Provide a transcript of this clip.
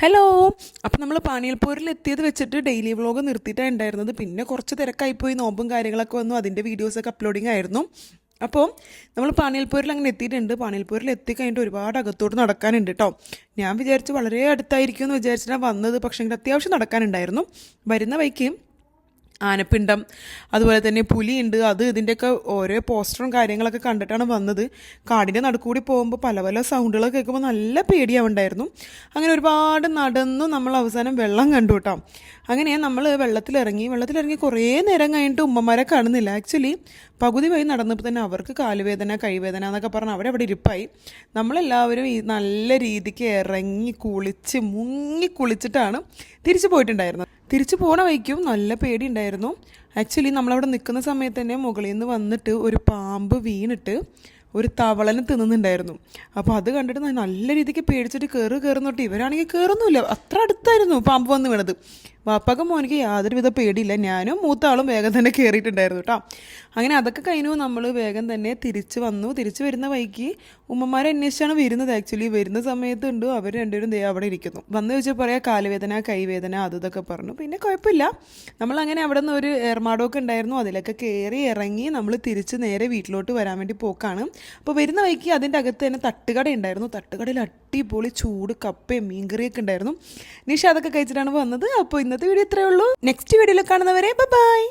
Hello. അപ്പം നമ്മൾ പാനിയൽപ്പൂരിൽ എത്തിയത് വെച്ചിട്ട് ഡെയിലി വ്ളോഗ് നിർത്തിയിട്ടാണ് ഉണ്ടായിരുന്നത്. പിന്നെ കുറച്ച് തിരക്കായിപ്പോയി, നോമ്പും കാര്യങ്ങളൊക്കെ വന്നു, അതിൻ്റെ വീഡിയോസൊക്കെ അപ്ലോഡിങ് ആയിരുന്നു. അപ്പോൾ നമ്മൾ പാനിയൽപ്പൂരിൽ അങ്ങനെ എത്തിയിട്ടുണ്ട്. പാനിയൽപ്പൂരിൽ എത്തിക്കഴിഞ്ഞിട്ട് ഒരുപാട് അകത്തോട്ട് നടക്കാനുണ്ട് കേട്ടോ. ഞാൻ വിചാരിച്ചു വളരെ അടുത്തായിരിക്കും എന്ന് വിചാരിച്ചിട്ടാണ് വന്നത്, പക്ഷേ അത്യാവശ്യം നടക്കാനുണ്ടായിരുന്നു. വരുന്ന വഴിക്ക് ആനപ്പിണ്ടം, അതുപോലെ തന്നെ പുലിയുണ്ട്, അത് ഇതിൻ്റെയൊക്കെ ഓരോ പോസ്റ്ററും കാര്യങ്ങളൊക്കെ കണ്ടിട്ടാണ് വന്നത്. കാടിൻ്റെ നടുക്കൂടി പോകുമ്പോൾ പല പല സൗണ്ടുകളൊക്കെ കേൾക്കുമ്പോൾ നല്ല പേടിയാവുണ്ടായിരുന്നു. അങ്ങനെ ഒരുപാട് നടന്നു നമ്മൾ അവസാനം വെള്ളം കണ്ടു കേട്ടോ. അങ്ങനെ നമ്മൾ വെള്ളത്തിലിറങ്ങി കുറേ നേരം കഴിഞ്ഞിട്ട് ഉമ്മമാരെ കാണുന്നില്ല. ആക്ച്വലി പകുതി വഴി നടന്നപ്പോൾ തന്നെ അവർക്ക് കാലുവേദന കൈവേദന എന്നൊക്കെ പറഞ്ഞ് അവിടെ ഇരിപ്പായി. നമ്മളെല്ലാവരും ഈ നല്ല രീതിക്ക് ഇറങ്ങി മുങ്ങി കുളിച്ചിട്ടാണ് തിരിച്ചു പോയിട്ടുണ്ടായിരുന്നത്. തിരിച്ചു പോണ വഴിക്കും നല്ല പേടി ഉണ്ടായിരുന്നു. ആക്ച്വലി നമ്മളവിടെ നിൽക്കുന്ന സമയത്ത് തന്നെ മുകളിൽ നിന്ന് വന്നിട്ട് ഒരു പാമ്പ് വീണിട്ട് ഒരു തവളനെ തിന്നുന്നുണ്ടായിരുന്നു. അപ്പോൾ അത് കണ്ടിട്ട് നല്ല രീതിക്ക് പേടിച്ചിട്ട് കയറുന്നോട്ട് ഇവരാണെങ്കിൽ കയറുന്നില്ല, അത്ര അടുത്തായിരുന്നു പാമ്പ് വന്ന് വീണത്. വാപ്പാക്ക് മോനിക്ക് യാതൊരുവിധ പേടിയില്ല. ഞാനും മൂത്ത ആളും വേഗം തന്നെ കയറിയിട്ടുണ്ടായിരുന്നു കേട്ടോ. അങ്ങനെ അതൊക്കെ കഴിഞ്ഞു നമ്മൾ വേഗം തന്നെ തിരിച്ച് വന്നു. തിരിച്ച് വരുന്ന വഴിക്ക് ഉമ്മമാരെ അന്വേഷിച്ചാണ് വരുന്നത്. ആക്ച്വലി വരുന്ന സമയത്തുണ്ട് അവർ രണ്ടുപേരും അവിടെ ഇരിക്കുന്നു. വന്ന് ചോദിച്ചാൽ പറയാം കാലുവേദന കൈവേദന ഇതൊക്കെ പറഞ്ഞു. പിന്നെ കുഴപ്പമില്ല, നമ്മളങ്ങനെ അവിടെ നിന്ന് ഒരു ഏർമാടമൊക്കെ ഉണ്ടായിരുന്നു, അതിലൊക്കെ കയറി ഇറങ്ങി നമ്മൾ തിരിച്ച് നേരെ വീട്ടിലോട്ട് വരാൻ വേണ്ടി പോക്കാണ്. അപ്പോൾ വരുന്ന വഴിക്ക് അതിൻ്റെ അകത്ത് തന്നെ തട്ടുകട ഉണ്ടായിരുന്നു. തട്ടുകടയിൽ അടിപൊളി ചൂട് കപ്പയും മീൻകറിയൊക്കെ ഉണ്ടായിരുന്നു. നിഷ അതൊക്കെ കഴിച്ചിട്ടാണ് വന്നത്. അപ്പോൾ ഇന്നത്തെ വീഡിയോ ഇത്രയേ ഉള്ളൂ. നെക്സ്റ്റ് വീഡിയോയിൽ കാണുന്നവരെ ബൈ.